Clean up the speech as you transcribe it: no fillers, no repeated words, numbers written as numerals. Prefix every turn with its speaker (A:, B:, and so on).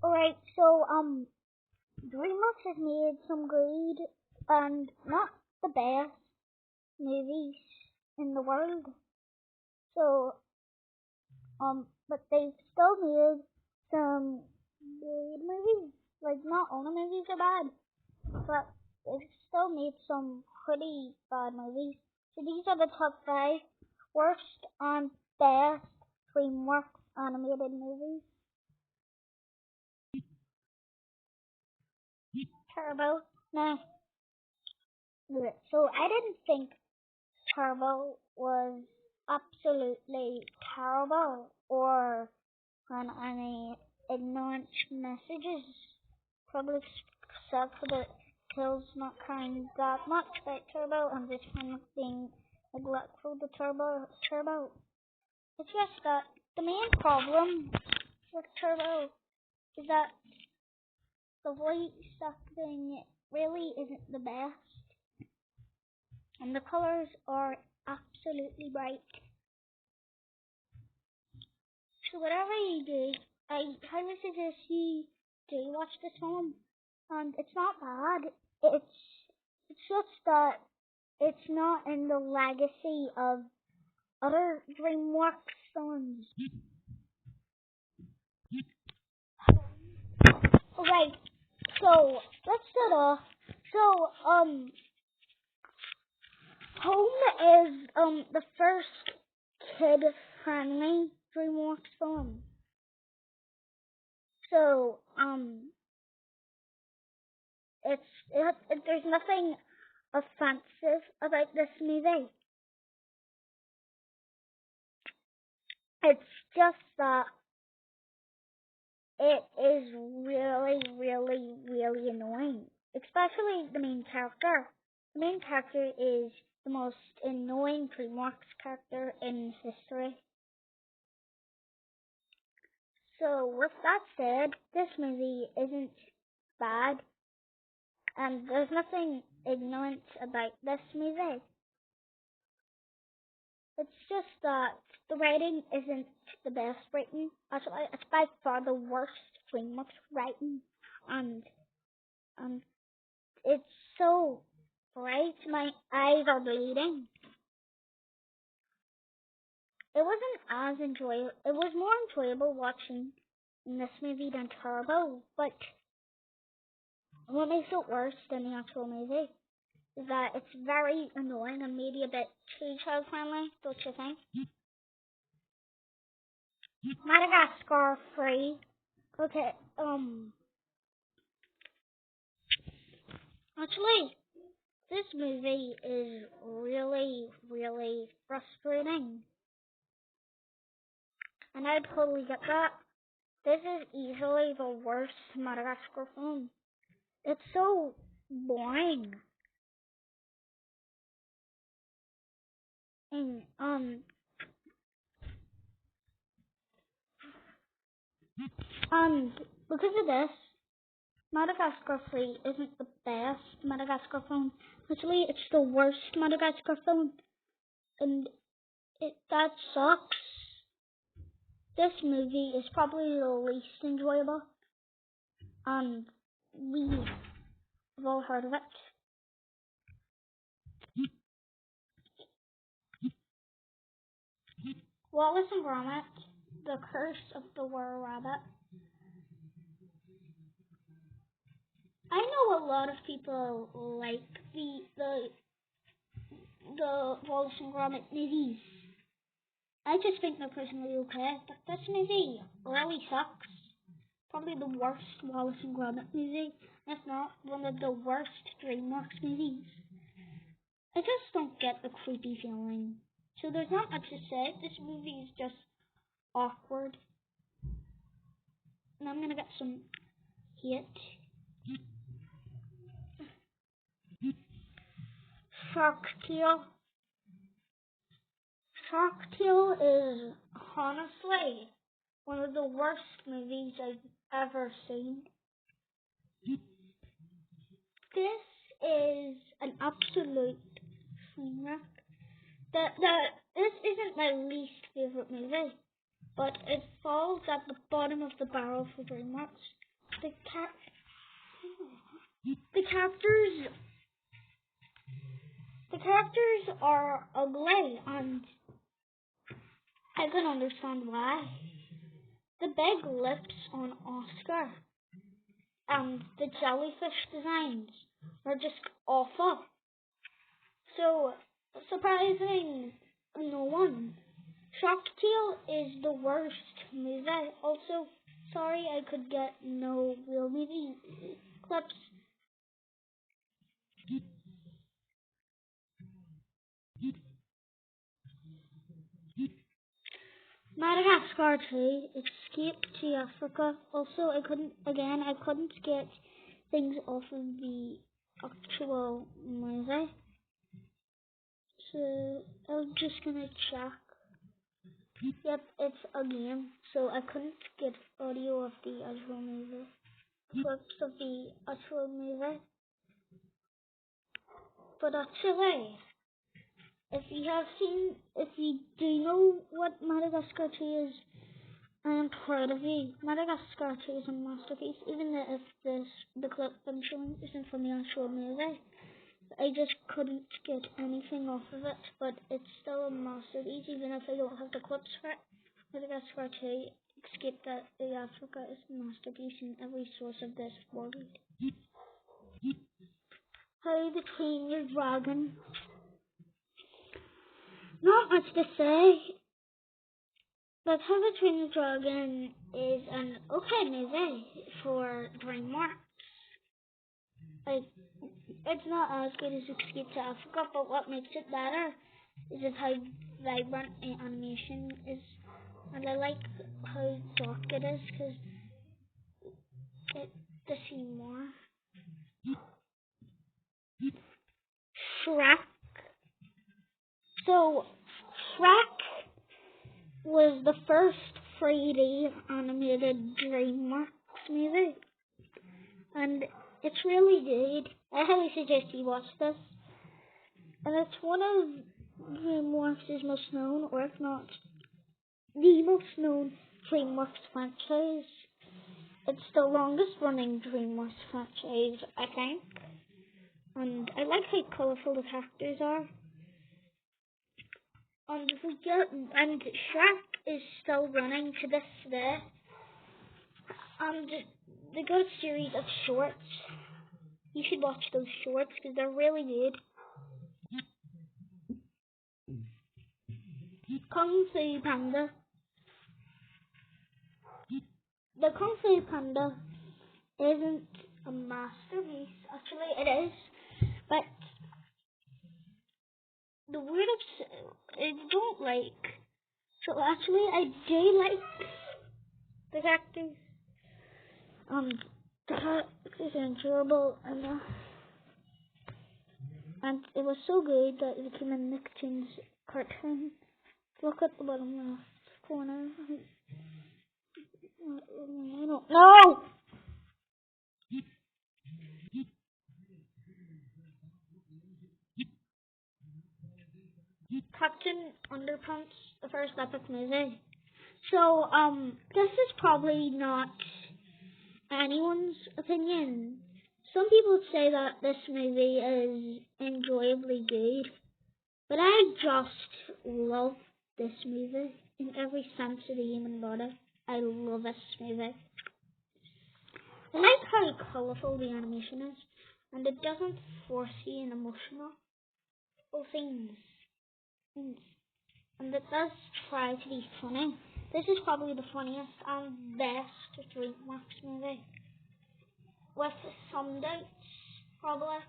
A: Alright, so DreamWorks has made some good and not the best movies in the world. So but they've still made some good movies. Like not all the movies are bad, but they've still made some pretty bad movies. So these are the top 5 worst and best DreamWorks animated movies. Turbo. Nah. So I didn't think Turbo was absolutely terrible or on any ignorant messages. Probably except for the kills not caring that much about Turbo and just kind of being neglectful to Turbo. It's just that the main problem with Turbo is that the voice acting really isn't the best, and the colors are absolutely bright. So whatever you do, I highly suggest you do watch this film, and it's not bad. It's just that it's not in the legacy of other DreamWorks films. Alright, so let's start off. So Home is the first kid-friendly DreamWorks film. So there's nothing offensive about this movie. It's just that it is really, really, really annoying. Especially the main character. The main character is the most annoying DreamWorks character in history. So with that said, this movie isn't bad, and there's nothing ignorant about this movie. It's just that the writing isn't the best writing. Actually, it's by far the worst DreamWorks writing, and it's so bright, my eyes are bleeding. It wasn't as enjoyable. It was more enjoyable watching this movie than Turbo, but what makes it worse than the actual movie is that it's very annoying and maybe a bit too child friendly, don't you think? Madagascar free. Okay, actually, this movie is really, really frustrating. And I totally get that. This is easily the worst Madagascar film. It's so boring. And because of this, Madagascar 3 isn't the best Madagascar film. Actually, it's the worst Madagascar film, and that sucks. This movie is probably the least enjoyable, and we've all heard of it. Wallace and Gromit: The Curse of the Were Rabbit. I know a lot of people like the Wallace and Gromit movies. I just think they're personally okay, but this movie really sucks. Probably the worst Wallace and Gromit movie, if not one of the worst DreamWorks movies. I just don't get the creepy feeling. So there's not much to say. This movie is just awkward. And I'm gonna get some hit. Shark Tale. Shark Tale is honestly one of the worst movies I've ever seen. This is an absolute train wreck. This isn't my least favorite movie, but it falls at the bottom of the barrel for DreamWorks. the cat the characters are ugly, and I can understand why. The big lips on Oscar and the jellyfish designs are just awful. So, surprising no one, Shark Tale is the worst movie. Also, sorry I could get no real movie clips. Madagascar 2, Escape to Africa. Also, I couldn't get things off of the actual movie. So, I'm just gonna check. Yep, it's a game, so I couldn't get audio of the actual movie. Clips of the actual movie. But actually, if you do know what Madagascar 2 is, I am proud of you. Madagascar 2 is a masterpiece, even if the clip I'm showing isn't from the actual movie. I just couldn't get anything off of it, but it's still a masterpiece, even if I don't have the clips for it. Madagascar 2, Escape to Africa is a masterpiece in every source of this world. How to Train Your Dragon. Not much to say, but How to Train Your Dragon is an okay movie for DreamWorks. Like, it's not as good as Escape to Africa, but what makes it better is just how vibrant the animation is, and I like how dark it is because it to see more. Shrek. So, Shrek was the first 3D animated DreamWorks movie, and it's really good. I highly suggest you watch this. And it's one of DreamWorks' most known, or if not the most known, DreamWorks franchise. It's the longest running DreamWorks franchise, I think. And I like how colourful the characters are. And Shrek is still running to this day. And they got a series of shorts. You should watch those shorts because they're really good. Kung Fu Panda. The Kung Fu Panda isn't a masterpiece. Actually, it is. But the word I don't like. So actually, I do like the characters. The characters are enjoyable and it was so good that it became a Nicktoons cartoon. Look at the bottom left corner. I don't know. Captain Underpants, the first epic movie. So, this is probably not anyone's opinion. Some people say that this movie is enjoyably good, but I just love this movie in every sense of the human body. I love this movie. I like how colourful the animation is, and it doesn't force you in emotional things. And it does try to be funny. This is probably the funniest and best DreamWorks movie. With some doubts, probably.